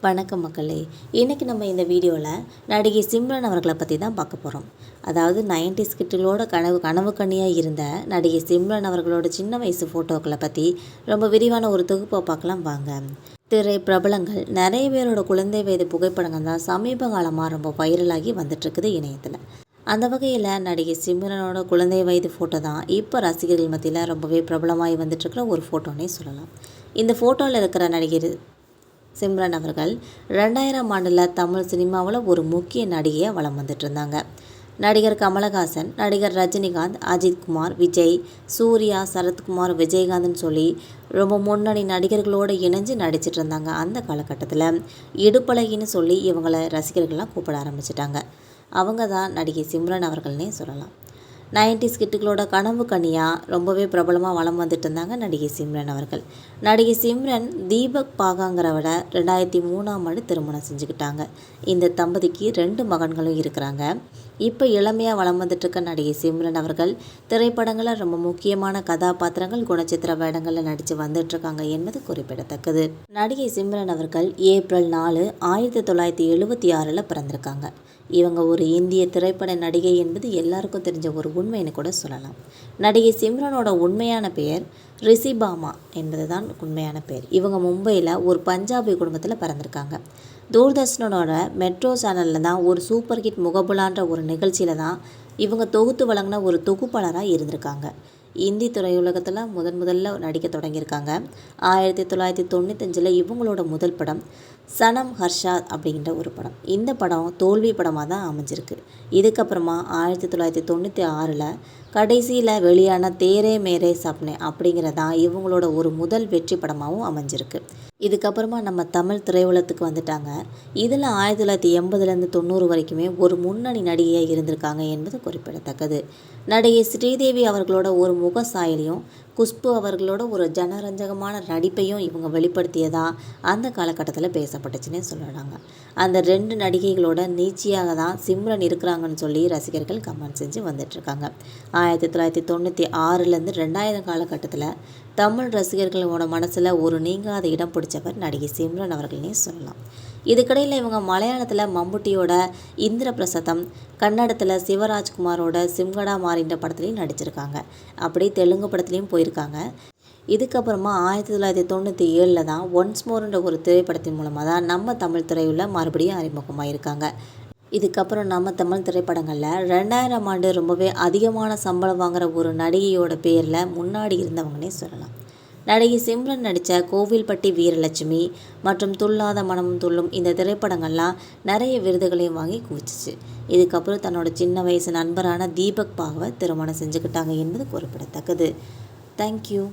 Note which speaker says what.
Speaker 1: வணக்கம் மக்களே. இன்றைக்கி நம்ம இந்த வீடியோவில் நடிகை சிம்ரன் அவர்களை பற்றி தான் பார்க்க போகிறோம். அதாவது 90s கிட்டுகளோட கனவு கண்ணியாக இருந்த நடிகை சிம்ரன் அவர்களோட சின்ன வயசு ஃபோட்டோக்களை பற்றி ரொம்ப விரிவான ஒரு தொகுப்பை பார்க்கலாம் வாங்க. திரை பிரபலங்கள் நிறைய பேரோட குழந்தை வயது புகைப்படங்கள் தான் சமீப காலமாக ரொம்ப வைரலாகி வந்துட்டுருக்குது இணையத்தில். அந்த வகையில் நடிகை சிம்ரனோட குழந்தை வயது ஃபோட்டோ தான் இப்போ ரசிகர்கள் மத்தியில் ரொம்பவே பிரபலமாகி வந்துட்டுருக்கிற ஒரு ஃபோட்டோன்னே சொல்லலாம். இந்த ஃபோட்டோவில் இருக்கிற நடிகர் சிம்ரன் அவர்கள் 2000 ஆண்டில் தமிழ் சினிமாவில் ஒரு முக்கிய நடிகையாக வலம் வந்துட்டு இருந்தாங்க. நடிகர் கமலஹாசன், நடிகர் ரஜினிகாந்த், அஜித்குமார், விஜய், சூர்யா, சரத்குமார், விஜயகாந்த்னு சொல்லி ரொம்ப முன்னணி நடிகர்களோடு இணைஞ்சு நடிச்சிட்டு இருந்தாங்க. அந்த காலகட்டத்தில் இடுப்பழகின்னு சொல்லி இவங்களை ரசிகர்கள்லாம் கூப்பிட ஆரம்பிச்சிட்டாங்க. அவங்க தான் நடிகை சிம்ரன் அவர்கள்னே சொல்லலாம். 90s கிட்டுகளோட கனவு கண்ணியாக ரொம்பவே பிரபலமாக வலம் வந்துட்டு இருந்தாங்க நடிகை சிம்ரன் அவர்கள். நடிகை சிம்ரன் தீபக் பாகாங்கிறவரை 2003ஆம் ஆண்டு திருமணம் செஞ்சுக்கிட்டாங்க. இந்த தம்பதிக்கு 2 மகன்களும் இருக்கிறாங்க. இப்போ இளமையாக வலம் வந்துட்டுருக்க நடிகை சிம்ரன் அவர்கள் திரைப்படங்களில் ரொம்ப முக்கியமான கதாபாத்திரங்கள், குணச்சித்திர வேடங்களில் நடித்து வந்துட்டுருக்காங்க என்பது குறிப்பிடத்தக்கது. நடிகை சிம்ரன் அவர்கள் ஏப்ரல் 4, 1976 பிறந்திருக்காங்க. இவங்க ஒரு இந்திய திரைப்பட நடிகை என்பது எல்லாருக்கும் தெரிஞ்ச ஒரு உண்மைன்னு கூட சொல்லலாம். நடிகை சிம்ரனோட உண்மையான பெயர் ரிஷிபாமா என்பது தான் உண்மையான பெயர். இவங்க மும்பையில் ஒரு பஞ்சாபி குடும்பத்தில் பிறந்திருக்காங்க. தூர்தர்ஷனோட மெட்ரோ சேனலில் தான் ஒரு சூப்பர் ஹிட் முகபுலான்ற ஒரு நிகழ்ச்சியில் தான் இவங்க தொகுத்து வழங்கின ஒரு தொகுப்பாளராக இருந்திருக்காங்க. இந்தி திரையுலகத்தில் முதல்ல நடிக்க தொடங்கியிருக்காங்க. 1995 இவங்களோட முதல் படம் சனம் ஹர்ஷாத் அப்படிங்கிற ஒரு படம். இந்த படம் தோல்வி படமாக தான் அமைஞ்சிருக்கு. இதுக்கப்புறமா 1996 கடைசியில் வெளியான தேரே மேரே சப்னே அப்படிங்கிறதான் இவங்களோட ஒரு முதல் வெற்றி படமாகவும் அமைஞ்சிருக்கு. இதுக்கப்புறமா நம்ம தமிழ் திரையுலகத்துக்கு வந்துட்டாங்க. இதில் 1980 90 வரைக்குமே ஒரு முன்னணி நடிகையாக இருந்திருக்காங்க என்பது குறிப்பிடத்தக்கது. நடிகை ஸ்ரீதேவி அவர்களோட ஒரு முக சாயலையும் குஷ்பு அவர்களோட ஒரு ஜனரஞ்சகமான நடிப்பையும் இவங்க வெளிப்படுத்தியதா அந்த காலகட்டத்தில் பேசப்பட்டுச்சுன்னே சொல்லலாங்க. அந்த 2 நடிகைகளோட நீச்சியாக தான் சிம்ரன் இருக்கிறாங்கன்னு சொல்லி ரசிகர்கள் கமெண்ட் செஞ்சு வந்துட்டுருக்காங்க. 1996 2000 காலகட்டத்தில் தமிழ் ரசிகர்களோட மனசில் ஒரு நீங்காத இடம் பிடிச்சவர் நடிகை சிம்ரன் அவர்கள்னே சொல்லலாம். இதுக்கிடையில் இவங்க மலையாளத்தில் மம்முட்டியோட இந்திரபிரசதம், கன்னடத்தில் சிவராஜ்குமாரோட சிம்கடா மாறின்ற படத்துலையும் நடிச்சிருக்காங்க. அப்படி தெலுங்கு படத்துலையும் போயிருக்காங்க. இதுக்கப்புறமா 1997 தான் ஒன்ஸ் மோர்ன்ற ஒரு திரைப்படத்தின் மூலமாக தான் நம்ம தமிழ் திரையுள்ள மறுபடியும் அறிமுகமாக இருக்காங்க. இதுக்கப்புறம் நம்ம தமிழ் திரைப்படங்களில் 2000ஆம் ஆண்டு ரொம்பவே அதிகமான சம்பளம் வாங்குகிற ஒரு நடிகையோட பேரில் முன்னாடி இருந்தவங்கன்னே சொல்லலாம். நடிகை சிம்ரன் நடித்த கோவில்பட்டி வீரலட்சுமி மற்றும் துள்ளாத மனமும் துள்ளும் இந்த திரைப்படங்கள்லாம் நிறைய விருதுகளையும் வாங்கி குவிச்சிச்சு. இதுக்கப்புறம் தன்னோட சின்ன வயசு நண்பரான தீபக் பாகவை திருமணம் செஞ்சுக்கிட்டாங்க என்பது குறிப்பிடத்தக்கது. தேங்க்யூ.